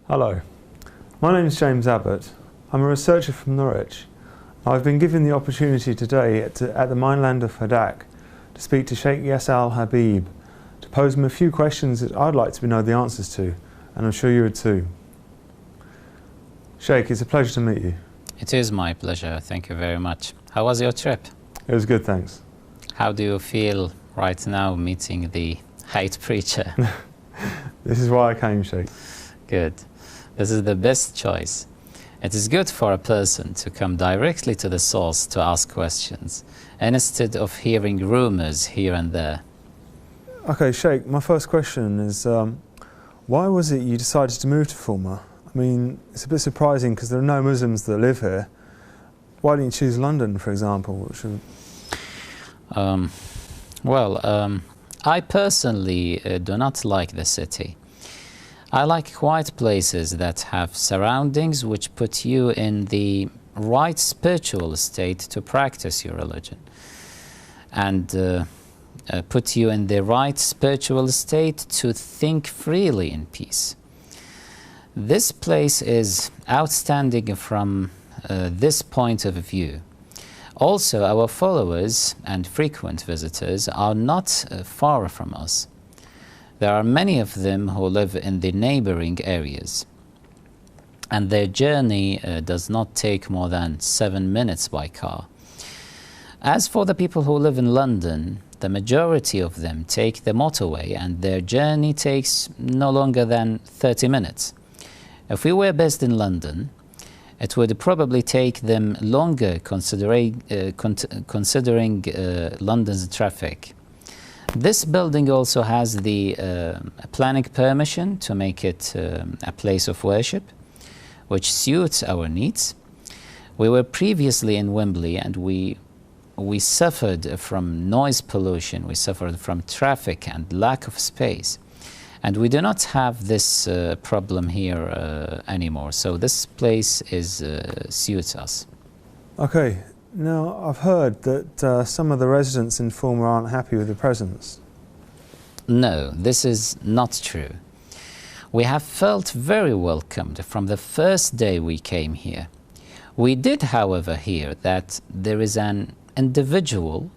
Hello, my name is James Abbott. I'm a researcher from Norwich. I've been given the opportunity today at the mainland of Hadak to speak to Sheikh Yasser al-Habib, to pose him a few questions that I'd like to know the answers to, and I'm sure you would too. Sheikh, it's a pleasure to meet you. It is my pleasure, thank you very much. How was your trip? It was good, thanks. How do you feel right now meeting the hate preacher? This is why I came, Sheikh. Good. This is the best choice. It is good for a person to come directly to the source to ask questions, instead of hearing rumors here and there. Okay, Sheikh, my first question is, why was it you decided to move to Fulma? I mean, it's a bit surprising because there are no Muslims that live here. Why didn't you choose London, for example? I personally do not like the city. I like quiet places that have surroundings which put you in the right spiritual state to practice your religion, and put you in the right spiritual state to think freely in peace. This place is outstanding from this point of view. Also, our followers and frequent visitors are not far from us. There are many of them who live in the neighboring areas, and their journey does not take more than 7 minutes by car. As for the people who live in London, the majority of them take the motorway, and their journey takes no longer than 30 minutes. If we were based in London, it would probably take them longer considering London's traffic. This building also has the planning permission to make it a place of worship, which suits our needs. We were previously in Wembley, and we suffered from noise pollution, we suffered from traffic and lack of space. And we do not have this problem here anymore, so this place suits us. Okay, now I've heard that some of the residents in Fulma aren't happy with the presence. No, this is not true. We have felt very welcomed from the first day we came here. We did, however, hear that there is an individual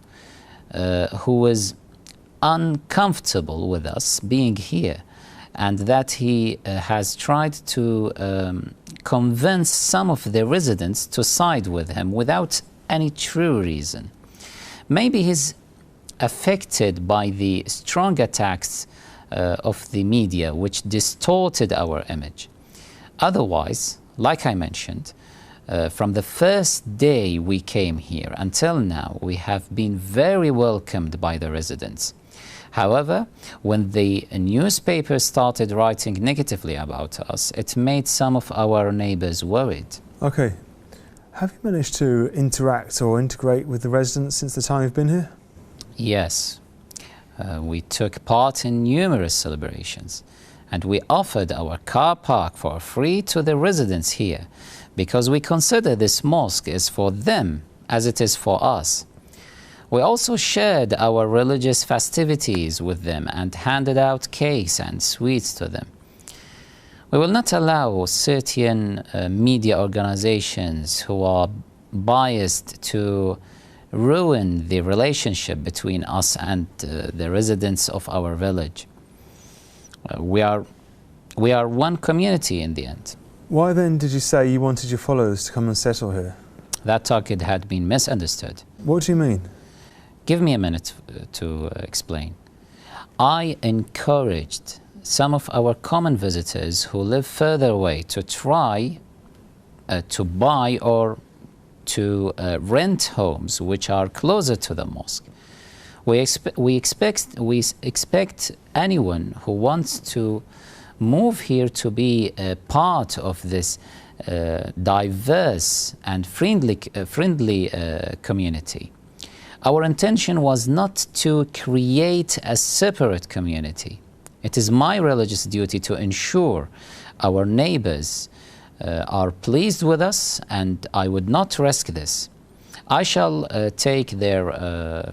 who was uncomfortable with us being here, and that he has tried to convince some of the residents to side with him without any true reason. Maybe he's affected by the strong attacks of the media, which distorted our image. Otherwise, like I mentioned, from the first day we came here until now, we have been very welcomed by the residents. However, when the newspaper started writing negatively about us, it made some of our neighbors worried. Okay. Have you managed to interact or integrate with the residents since the time you've been here? Yes. We took part in numerous celebrations, and we offered our car park for free to the residents here, because we consider this mosque is for them as it is for us. We also shared our religious festivities with them and handed out cakes and sweets to them. We will not allow certain media organizations who are biased to ruin the relationship between us and the residents of our village. We are one community in the end. Why then did you say you wanted your followers to come and settle here? That target had been misunderstood. What do you mean? Give me a minute to explain. I encouraged some of our common visitors who live further away to try to buy or to rent homes which are closer to the mosque. We expect anyone who wants to move here to be a part of this diverse and friendly community. Our intention was not to create a separate community. It is my religious duty to ensure our neighbors are pleased with us, and I would not risk this. I shall take their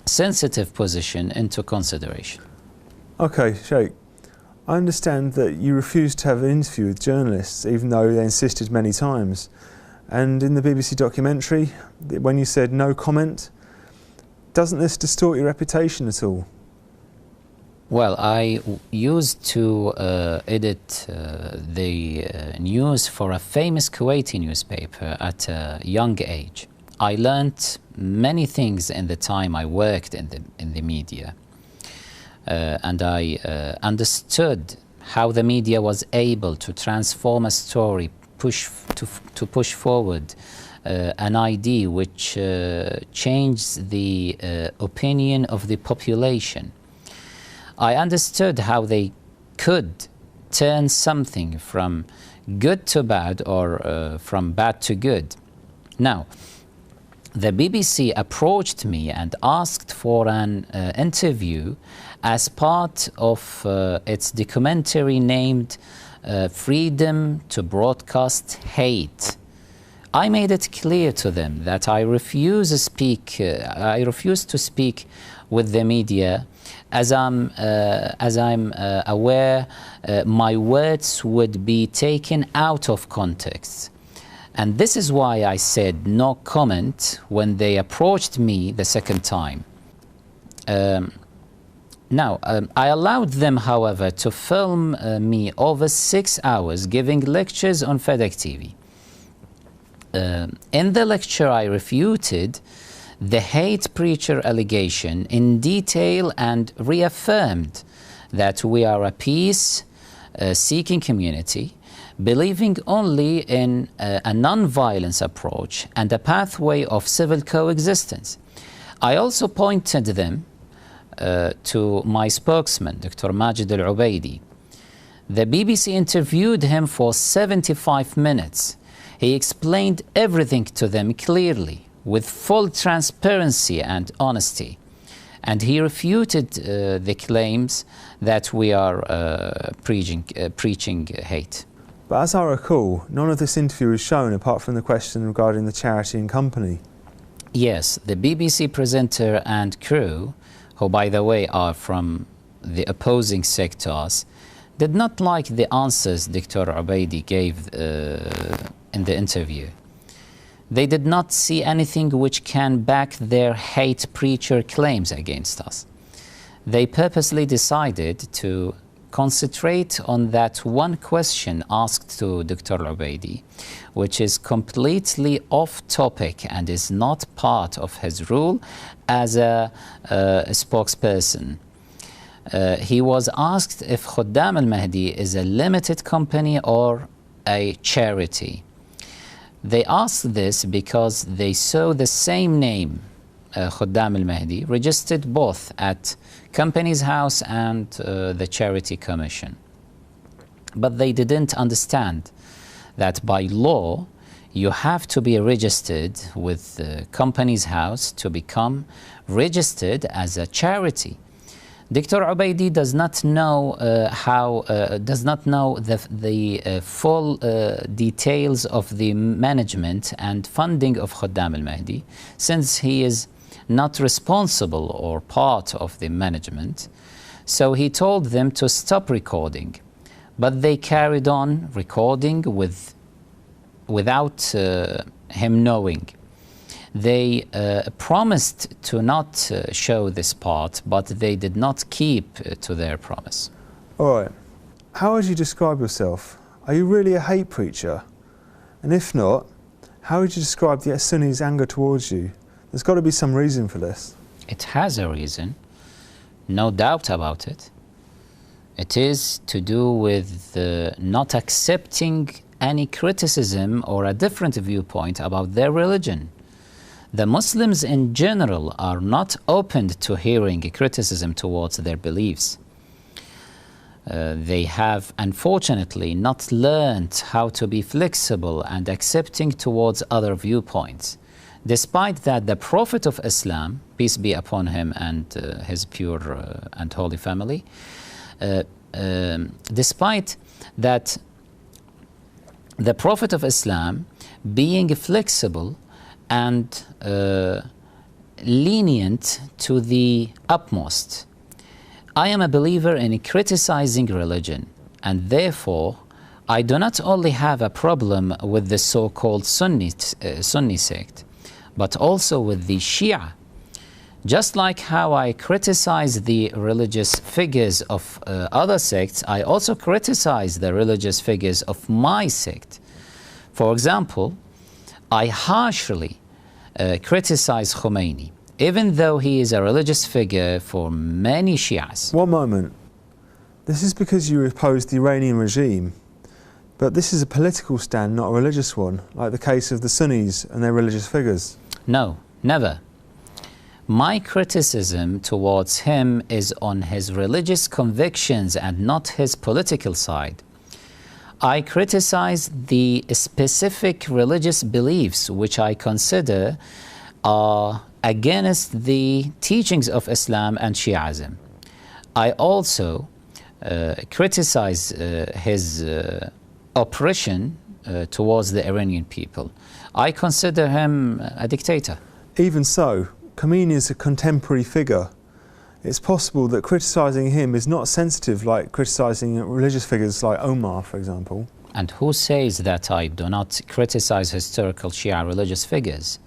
sensitive position into consideration. Okay, Sheikh. I understand that you refused to have an interview with journalists, even though they insisted many times. And in the BBC documentary, when you said no comment, doesn't this distort your reputation at all? Well, I used to edit the news for a famous Kuwaiti newspaper at a young age. I learnt many things in the time I worked in the media. And I understood how the media was able to transform a story, to push forward an idea which changed the opinion of the population. I understood how they could turn something from good to bad, or from bad to good. Now, the BBC approached me and asked for an interview as part of its documentary named Freedom to Broadcast Hate. I made it clear to them that I refuse to speak with the media, as I'm aware my words would be taken out of context. And this is why I said no comment when they approached me the second time. I allowed them, however, to film me over 6 hours giving lectures on FEDEC TV. In the lecture, I refuted the hate preacher allegation in detail and reaffirmed that we are a peace-seeking community, believing only in a non-violence approach and a pathway of civil coexistence. I also pointed them to my spokesman, Dr. Majid Al-Ubaidi. The BBC interviewed him for 75 minutes. He explained everything to them clearly, with full transparency and honesty. And he refuted the claims that we are preaching hate. But as I recall, none of this interview was shown apart from the question regarding the charity and company. Yes, the BBC presenter and crew, who by the way are from the opposing sectors, did not like the answers Dr. Ubaidi gave in the interview. They did not see anything which can back their hate preacher claims against us. They purposely decided to concentrate on that one question asked to Dr. Ubaidi, which is completely off topic and is not part of his role as a spokesperson. He was asked if Khuddam al-Mahdi is a limited company or a charity. They asked this because they saw the same name, Khuddam al-Mahdi, registered both at Companies House and the Charity Commission. But they didn't understand that by law you have to be registered with Companies House to become registered as a charity. Dr. Ubaidi does not know the full details of the management and funding of Khuddam al-Mahdi, since he is not responsible or part of the management. So he told them to stop recording, but they carried on recording without him knowing. They promised to not show this part, but they did not keep to their promise. All right. How would you describe yourself? Are you really a hate preacher? And if not, how would you describe the Sunnis' anger towards you? There's got to be some reason for this. It has a reason, no doubt about it. It is to do with not accepting any criticism or a different viewpoint about their religion. The Muslims in general are not open to hearing criticism towards their beliefs. They have unfortunately not learned how to be flexible and accepting towards other viewpoints. Despite that, the Prophet of Islam, peace be upon him and his pure and holy family, despite that the Prophet of Islam being flexible and lenient to the utmost, I am a believer in criticizing religion, and therefore I do not only have a problem with the so-called Sunni sect, but also with the Shia. Just like how I criticize the religious figures of other sects, I also criticize the religious figures of my sect. For example, I harshly criticize Khomeini, even though he is a religious figure for many Shias. One moment. This is because you oppose the Iranian regime, but this is a political stand, not a religious one, like the case of the Sunnis and their religious figures. No, never. My criticism towards him is on his religious convictions and not his political side. I criticize the specific religious beliefs which I consider are against the teachings of Islam and Shi'ism. I also criticize his oppression towards the Iranian people. I consider him a dictator. Even so, Khomeini is a contemporary figure. It's possible that criticising him is not sensitive like criticising religious figures like Omar, for example. And who says that I do not criticize historical Shia religious figures?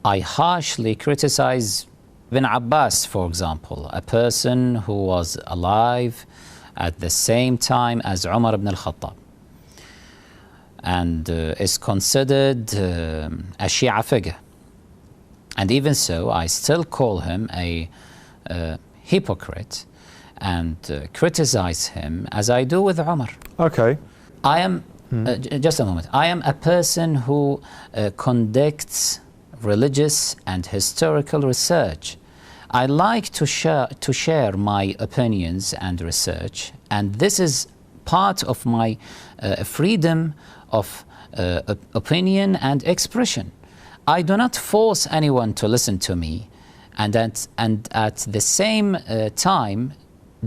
I harshly criticize Ibn Abbas, for example, a person who was alive at the same time as Umar ibn al-Khattab, and is considered a Shia figure. And even so, I still call him a hypocrite and criticize him as I do with Umar. Okay. I am, just a moment, I am a person who conducts religious and historical research. I like to share my opinions and research, and this is part of my freedom of opinion and expression. I do not force anyone to listen to me, and at the same time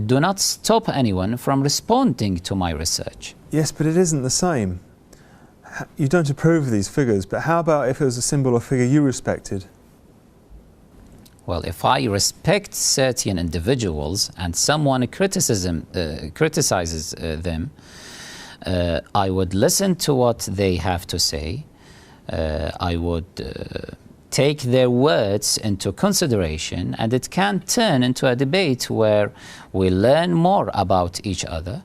do not stop anyone from responding to my research. Yes, but it isn't the same. You don't approve of these figures, but how about if it was a symbol or figure you respected? Well, if I respect certain individuals and someone criticizes them, I would listen to what they have to say. I would take their words into consideration, and it can turn into a debate where we learn more about each other.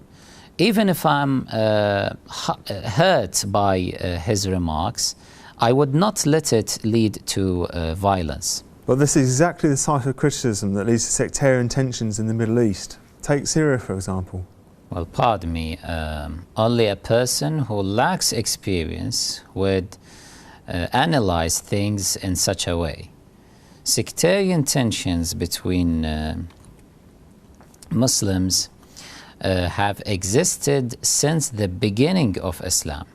Even if I'm hurt by his remarks, I would not let it lead to violence. Well, this is exactly the type of criticism that leads to sectarian tensions in the Middle East. Take Syria, for example. Well, pardon me, only a person who lacks experience would analyze things in such a way. Sectarian tensions between Muslims have existed since the beginning of Islam.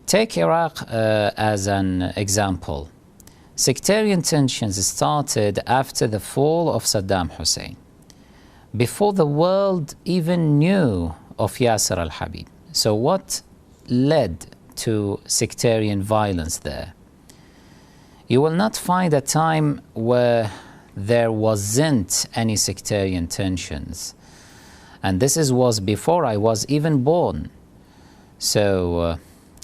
Take Iraq as an example. Sectarian tensions started after the fall of Saddam Hussein, before the world even knew of Yasser al-Habib. So what led to sectarian violence there? You will not find a time where there wasn't any sectarian tensions. And this was before I was even born. So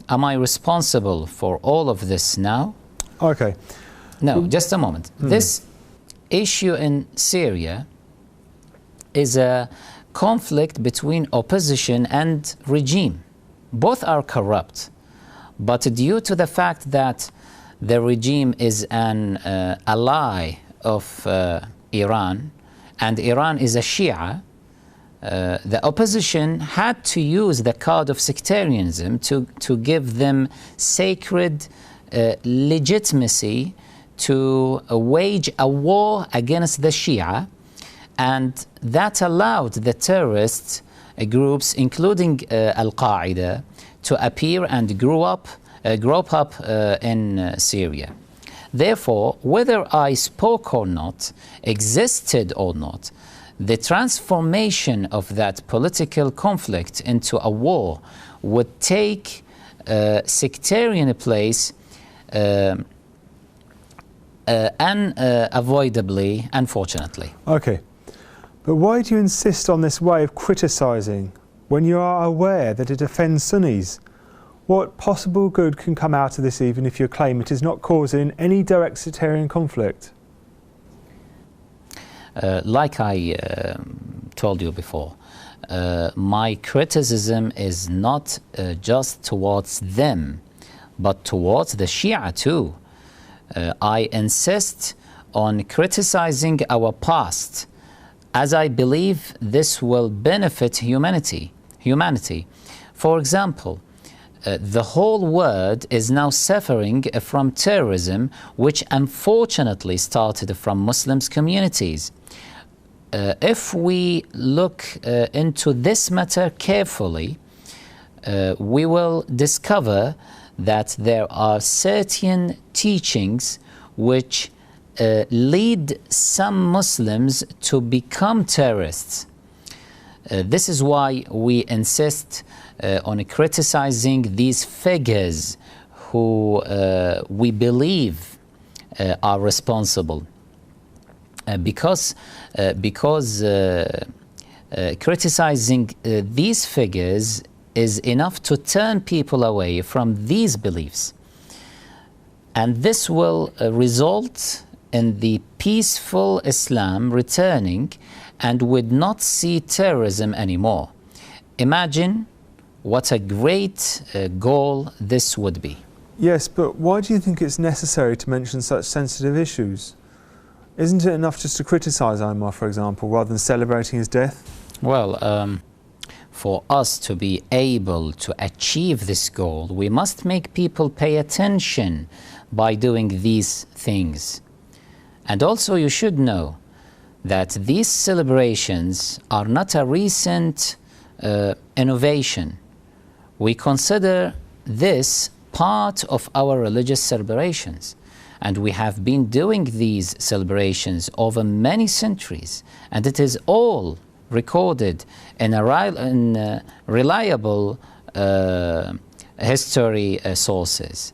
am I responsible for all of this now? Okay. No, just a moment. This issue in Syria is a conflict between opposition and regime. Both are corrupt, but due to the fact that the regime is an ally of Iran, and Iran is a Shia, the opposition had to use the card of sectarianism to give them sacred legitimacy to wage a war against the Shia, and that allowed the terrorist groups, including Al-Qaeda, to appear and grow up in Syria. Therefore, whether I spoke or not, existed or not, the transformation of that political conflict into a war would take sectarian place unavoidably, unfortunately. Okay. But why do you insist on this way of criticising when you are aware that it offends Sunnis? What possible good can come out of this even if you claim it is not causing any direct sectarian conflict? Like I told you before, my criticism is not just towards them, but towards the Shia too. I insist on criticizing our past, as I believe this will benefit humanity. For example, the whole world is now suffering from terrorism, which unfortunately started from Muslims communities. If we look into this matter carefully, we will discover that there are certain teachings which lead some Muslims to become terrorists. This is why we insist on criticizing these figures who we believe are responsible. Because criticizing these figures is enough to turn people away from these beliefs. And this will result in the peaceful Islam returning and would not see terrorism anymore. Imagine what a great goal this would be. Yes, but why do you think it's necessary to mention such sensitive issues? Isn't it enough just to criticise Omar, for example, rather than celebrating his death? Well, for us to be able to achieve this goal, we must make people pay attention by doing these things. And also you should know that these celebrations are not a recent innovation. We consider this part of our religious celebrations. And we have been doing these celebrations over many centuries. And it is all recorded in reliable history sources.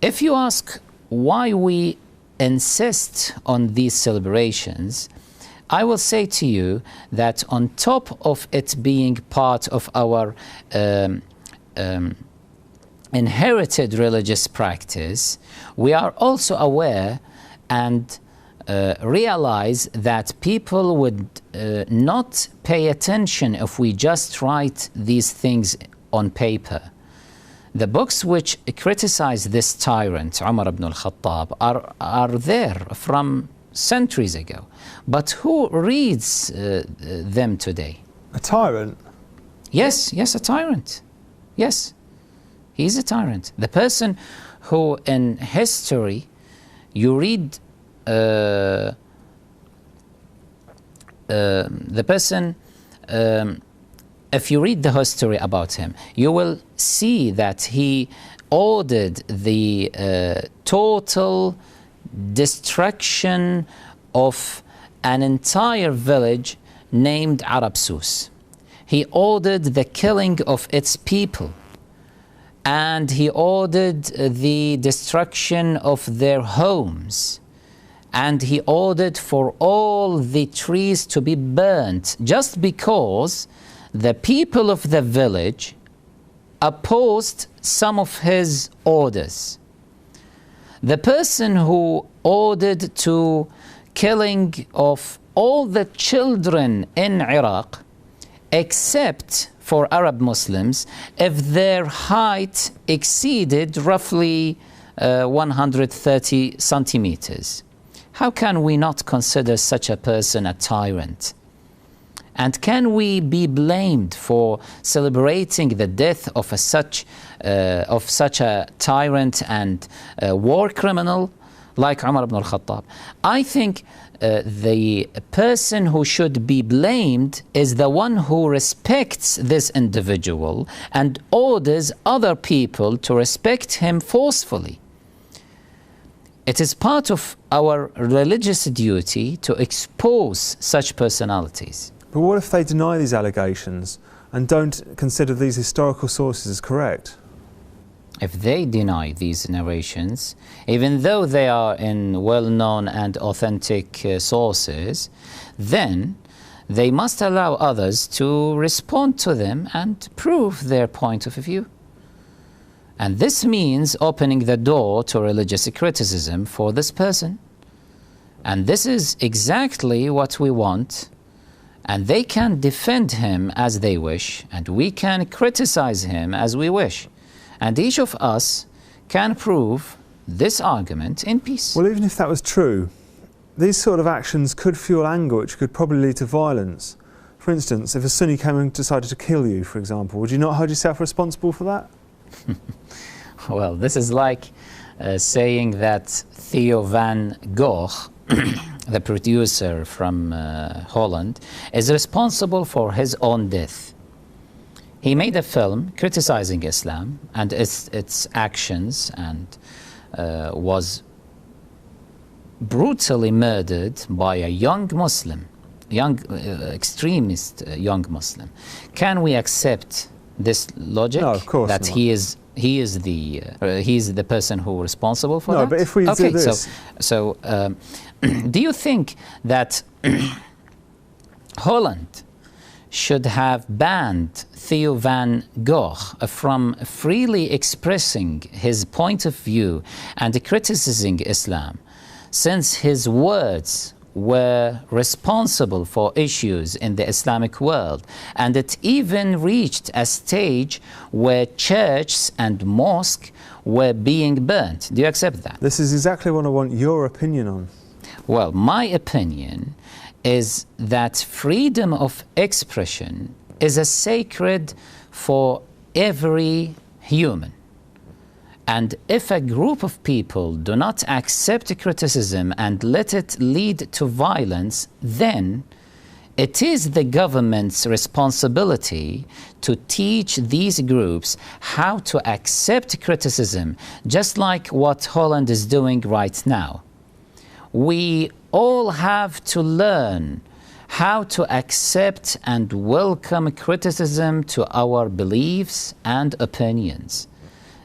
If you ask why we insist on these celebrations, I will say to you that on top of it being part of our inherited religious practice, we are also aware and realize that people would not pay attention if we just write these things on paper. The books which criticize this tyrant, Umar ibn al-Khattab, are there from centuries ago. But who reads them today? A tyrant? Yes, a tyrant. Yes, he's a tyrant. The person who in history you read if you read the history about him, you will see that he ordered the total destruction of an entire village named Arabsus. He ordered the killing of its people, and he ordered the destruction of their homes, and he ordered for all the trees to be burnt just because the people of the village opposed some of his orders. The person who ordered to killing of all the children in Iraq, except for Arab Muslims, if their height exceeded roughly 130 centimeters. How can we not consider such a person a tyrant? And can we be blamed for celebrating the death of such a tyrant and war criminal like Umar ibn al-Khattab? I think the person who should be blamed is the one who respects this individual and orders other people to respect him forcefully. It is part of our religious duty to expose such personalities. But what if they deny these allegations and don't consider these historical sources as correct? If they deny these narrations, even though they are in well-known and authentic sources, then they must allow others to respond to them and prove their point of view. And this means opening the door to religious criticism for this person. And this is exactly what we want. And they can defend him as they wish, and we can criticize him as we wish. And each of us can prove this argument in peace. Well, even if that was true, these sort of actions could fuel anger, which could probably lead to violence. For instance, if a Sunni came and decided to kill you, for example, would you not hold yourself responsible for that? Well, this is like saying that Theo van Gogh, the producer from Holland, is responsible for his own death. He made a film criticizing Islam and its actions, and was brutally murdered by a young Muslim, extremist young Muslim. Can we accept this logic? No, of course that not. He is the person who is responsible for that? No, but if we do this... So do you think that Holland should have banned Theo van Gogh from freely expressing his point of view and criticizing Islam, since his words were responsible for issues in the Islamic world, and it even reached a stage where churches and mosques were being burnt? Do you accept that? This is exactly what I want your opinion on. Well, my opinion is that freedom of expression is a sacred for every human. And if a group of people do not accept criticism and let it lead to violence, then it is the government's responsibility to teach these groups how to accept criticism, just like what Holland is doing right now. We all have to learn how to accept and welcome criticism to our beliefs and opinions.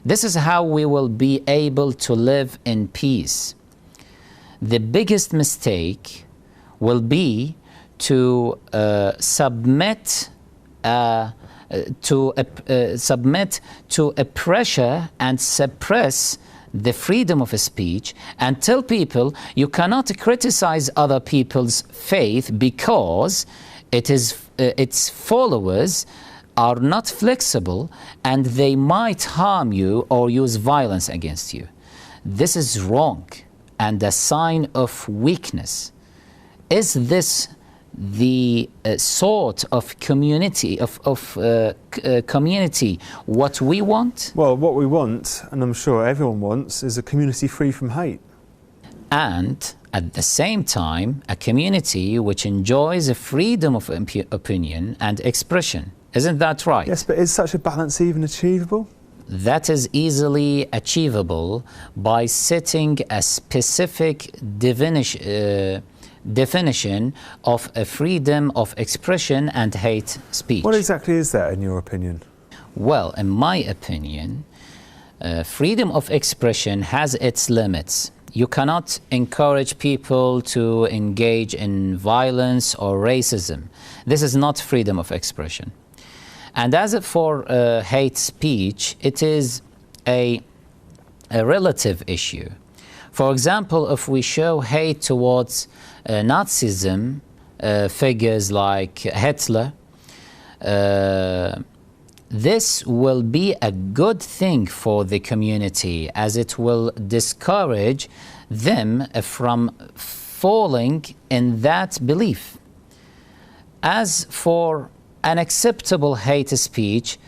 This is how we will be able to live in peace. The biggest mistake will be to submit to a pressure and suppress the freedom of speech and tell people you cannot criticize other people's faith because its followers are not flexible and they might harm you or use violence against you. This is wrong and a sign of weakness. Is this the sort of community community what we want? Well, what we want, and I'm sure everyone wants, is a community free from hate. And at the same time, a community which enjoys a freedom of opinion and expression. Isn't that right? Yes, but is such a balance even achievable? That is easily achievable by setting a specific definition of a freedom of expression and hate speech. What exactly is that in your opinion? Well, in my opinion, freedom of expression has its limits. You cannot encourage people to engage in violence or racism. This is not freedom of expression. And as for hate speech, it is a relative issue. For example, if we show hate towards Nazism, figures like Hitler, this will be a good thing for the community, as it will discourage them from falling in that belief. As for unacceptable hate speech,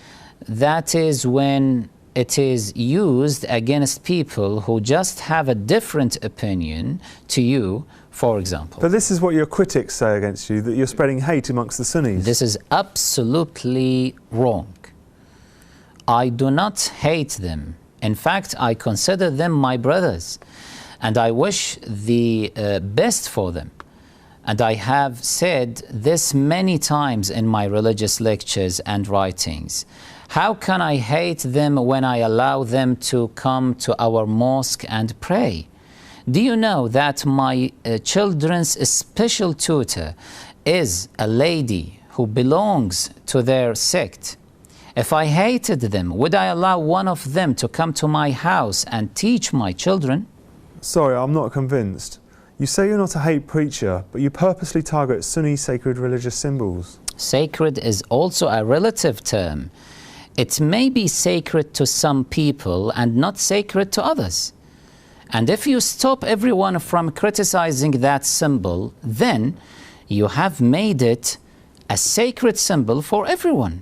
that is when it is used against people who just have a different opinion to you, for example. But this is what your critics say against you, that you're spreading hate amongst the Sunnis. This is absolutely wrong. I do not hate them. In fact, I consider them my brothers, and I wish the best for them. And I have said this many times in my religious lectures and writings. How can I hate them when I allow them to come to our mosque and pray? Do you know that my children's special tutor is a lady who belongs to their sect, if I hated them, would I allow one of them to come to my house and teach my children? Sorry, I'm not convinced. You say you're not a hate preacher, but you purposely target Sunni sacred religious symbols. Sacred is also a relative term. It may be sacred to some people and not sacred to others. And if you stop everyone from criticizing that symbol, then you have made it a sacred symbol for everyone.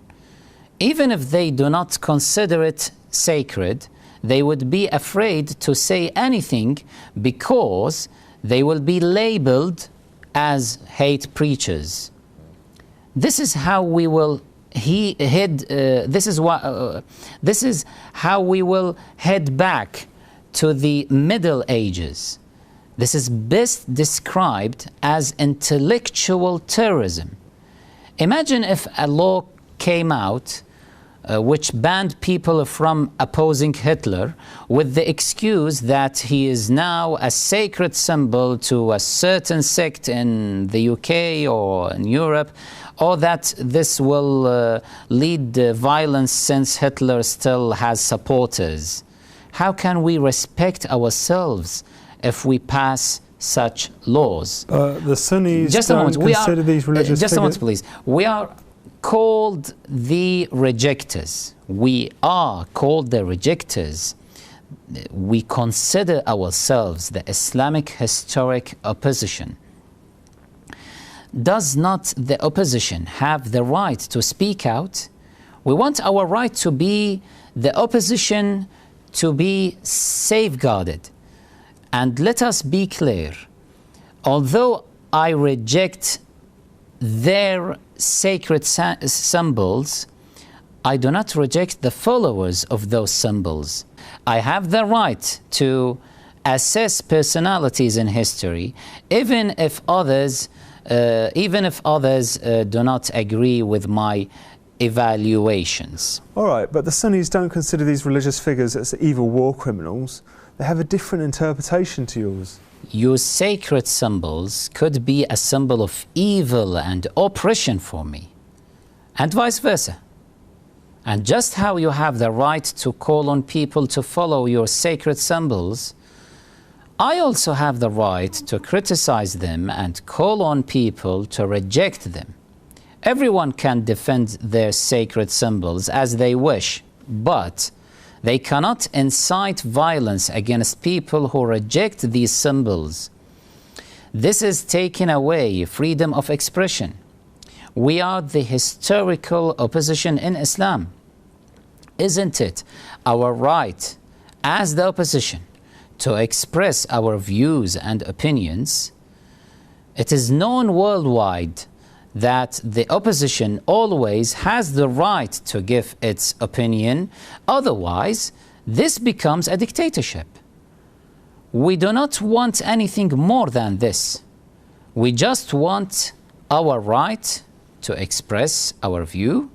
Even if they do not consider it sacred, they would be afraid to say anything because they will be labeled as hate preachers. This is how we will this is how we will head back to the Middle Ages. This is best described as intellectual terrorism. Imagine if a law came out which banned people from opposing Hitler with the excuse that he is now a sacred symbol to a certain sect in the UK or in Europe, or that this will lead to violence since Hitler still has supporters. How can we respect ourselves if we pass such laws? The Sunnis don't consider these religious Just a moment, figures. please. We are called the rejectors. We are called the rejectors. We consider ourselves the Islamic historic opposition. Does not the opposition have the right to speak out? We want our right to be the opposition to be safeguarded. And let us be clear, although I reject their sacred symbols, I do not reject the followers of those symbols. I have the right to assess personalities in history, even if others do not agree with my evaluations. All right, but the Sunnis don't consider these religious figures as evil war criminals. They have a different interpretation to yours. Your sacred symbols could be a symbol of evil and oppression for me, and vice versa. And just how you have the right to call on people to follow your sacred symbols, I also have the right to criticize them and call on people to reject them. Everyone can defend their sacred symbols as they wish, but they cannot incite violence against people who reject these symbols. This is taking away freedom of expression. We are the historical opposition in Islam. Isn't it our right as the opposition to express our views and opinions? It is known worldwide that the opposition always has the right to give its opinion. Otherwise, this becomes a dictatorship. We do not want anything more than this. We just want our right to express our view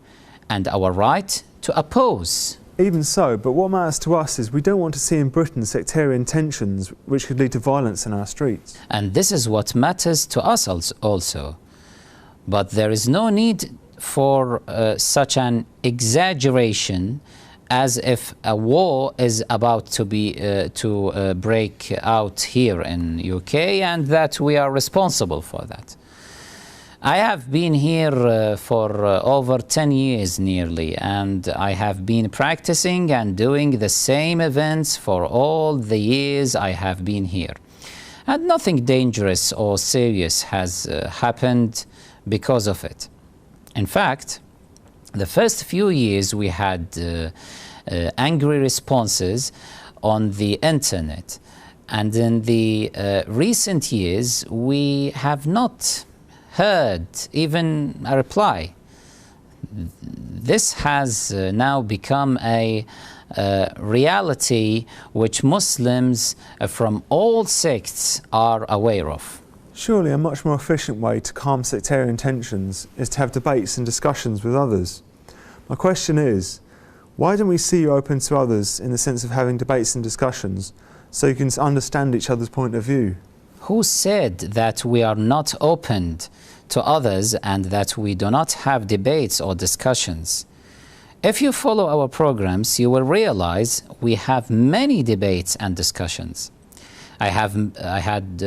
and our right to oppose. Even so, but what matters to us is we don't want to see in Britain sectarian tensions which could lead to violence in our streets. And this is what matters to us also. But there is no need for such an exaggeration as if a war is about to break out here in UK and that we are responsible for that. I have been here for over 10 years nearly, and I have been practicing and doing the same events for all the years I have been here. And nothing dangerous or serious has happened because of it. In fact, the first few years we had angry responses on the internet, and in the recent years we have not heard even a reply. This has now become a reality which Muslims from all sects are aware of. Surely a much more efficient way to calm sectarian tensions is to have debates and discussions with others. My question is, why don't we see you open to others in the sense of having debates and discussions so you can understand each other's point of view? Who said that we are not opened to others and that we do not have debates or discussions? If you follow our programs, you will realize we have many debates and discussions. I had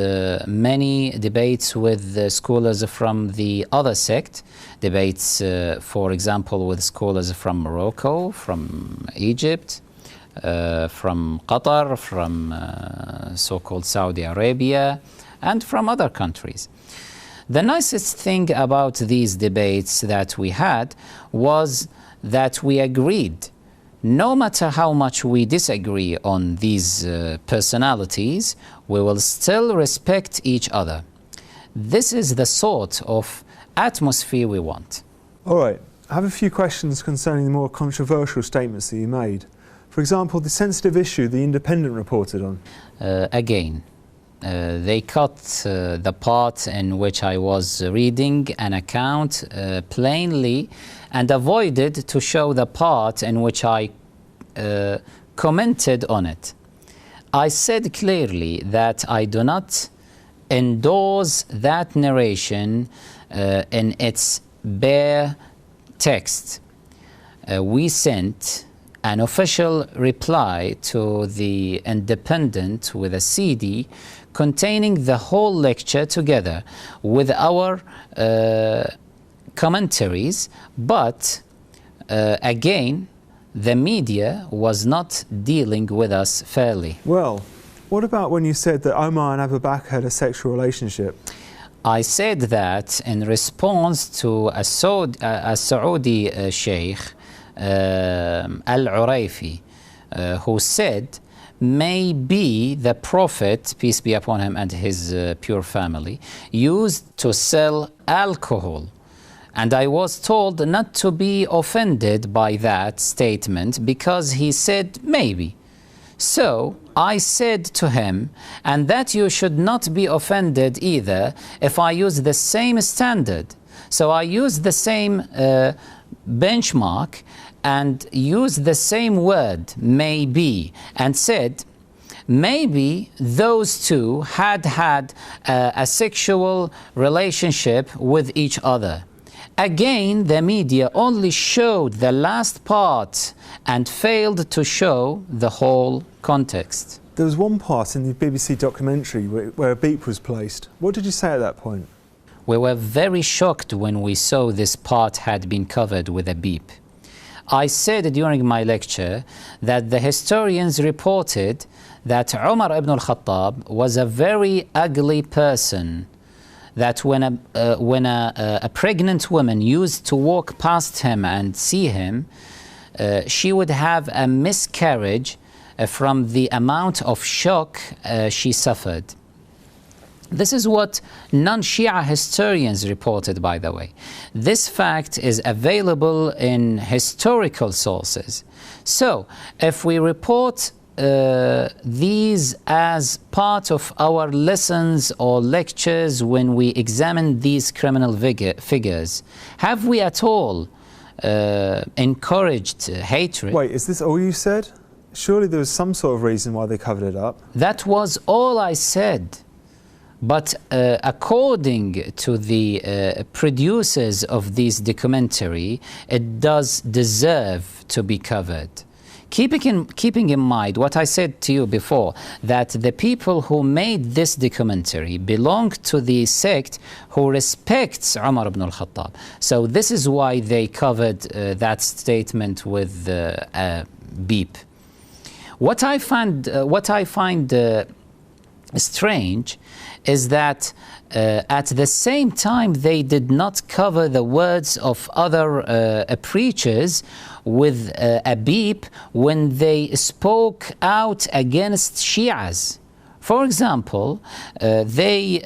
many debates with scholars from the other sect, debates, for example, with scholars from Morocco, from Egypt, from Qatar, from so-called Saudi Arabia, and from other countries. The nicest thing about these debates that we had was that we agreed, no matter how much we disagree on these personalities, we will still respect each other. This is the sort of atmosphere we want. All right, I have a few questions concerning the more controversial statements that you made. For example, the sensitive issue the Independent reported on. They cut the part in which I was reading an account plainly and avoided to show the part in which I commented on it. I said clearly that I do not endorse that narration in its bare text. We sent an official reply to the Independent with a CD containing the whole lecture together with our commentaries, but again, the media was not dealing with us fairly. Well, what about when you said that Omar and Abu Bakr had a sexual relationship? I said that in response to a Saudi sheikh, Al-Urayfi, who said, maybe the Prophet, peace be upon him and his pure family, used to sell alcohol. And I was told not to be offended by that statement because he said maybe. So I said to him, and that you should not be offended either if I use the same standard. So I used the same benchmark and used the same word, maybe, and said, maybe those two had a sexual relationship with each other. Again, the media only showed the last part and failed to show the whole context. There was one part in the BBC documentary where a beep was placed. What did you say at that point? We were very shocked when we saw this part had been covered with a beep. I said during my lecture that the historians reported that Umar ibn al-Khattab was a very ugly person, that when a pregnant woman used to walk past him and see him, she would have a miscarriage from the amount of shock she suffered. This is what non-Shia historians reported, by the way. This fact is available in historical sources. So, if we report these as part of our lessons or lectures when we examine these criminal figures, have we at all encouraged hatred? Wait, is this all you said? Surely there was some sort of reason why they covered it up. That was all I said. But according to the producers of this documentary, it does deserve to be covered. Keeping in mind what I said to you before, that the people who made this documentary belong to the sect who respects Umar ibn al-Khattab. So this is why they covered that statement with a beep. What I find strange is that at the same time they did not cover the words of other preachers with a beep when they spoke out against Shias. For example, they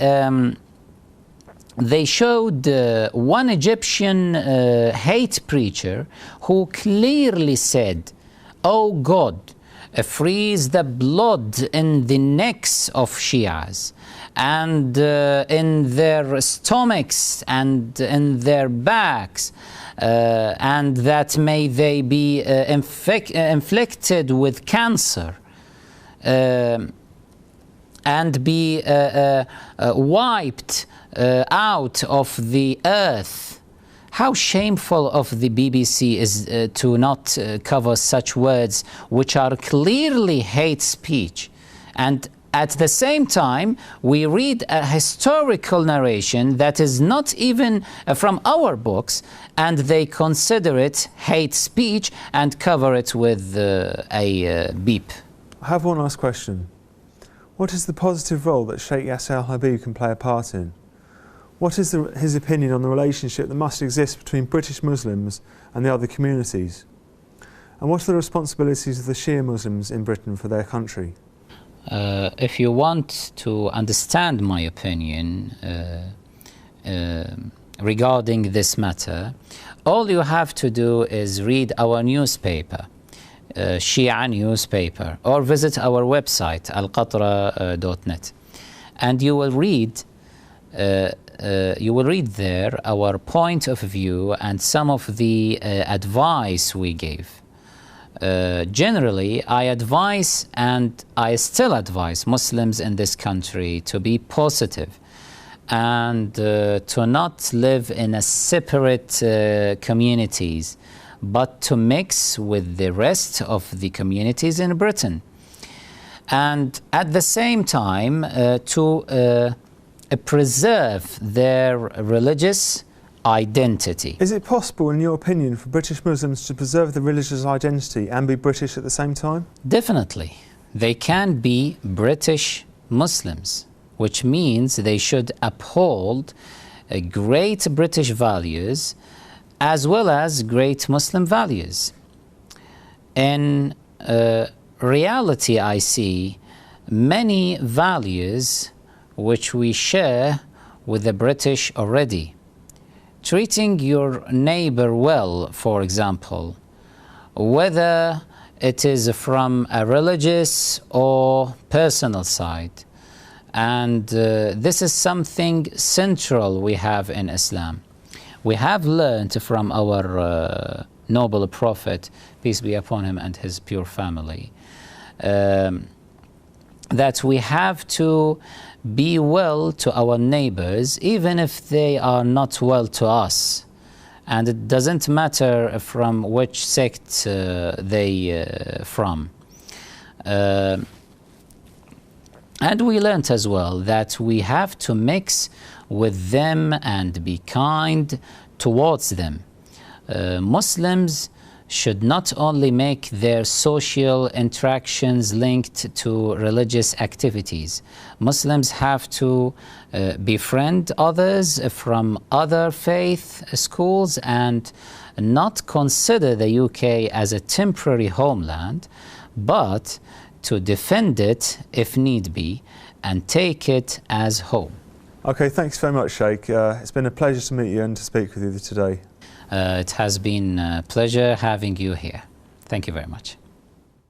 showed one Egyptian hate preacher who clearly said, "Oh God, freeze the blood in the necks of Shias and in their stomachs and in their backs, and that may they be inflicted with cancer." and be wiped out of the earth. How shameful of the BBC is to not cover such words which are clearly hate speech. And at the same time, we read a historical narration that is not even from our books, and they consider it hate speech and cover it with a beep. I have one last question. What is the positive role that Sheikh Yasser al-Habib can play a part in? What is his opinion on the relationship that must exist between British Muslims and the other communities? And what are the responsibilities of the Shia Muslims in Britain for their country? If you want to understand my opinion regarding this matter, all you have to do is read our newspaper, Shia newspaper, or visit our website, alqatra.net, and you will read there our point of view and some of the advice we gave. Generally, I advise, and I still advise, Muslims in this country to be positive and to not live in a separate communities, but to mix with the rest of the communities in Britain. And at the same time, to preserve their religious identity. Is it possible, in your opinion, for British Muslims to preserve the religious identity and be British at the same time? Definitely. They can be British Muslims, which means they should uphold great British values as well as great Muslim values. In reality, I see many values which we share with the British already. Treating your neighbor well, for example, whether it is from a religious or personal side. And this is something central we have in Islam. We have learned from our noble prophet, peace be upon him and his pure family, that we have to be well to our neighbors, even if they are not well to us. And it doesn't matter from which sect they from. And we learned as well that we have to mix with them and be kind towards them. Muslims should not only make their social interactions linked to religious activities. Muslims have to befriend others from other faith schools and not consider the UK as a temporary homeland, but to defend it if need be and take it as home. Okay, thanks very much, Sheikh. It's been a pleasure to meet you and to speak with you today. It has been a pleasure having you here. Thank you very much.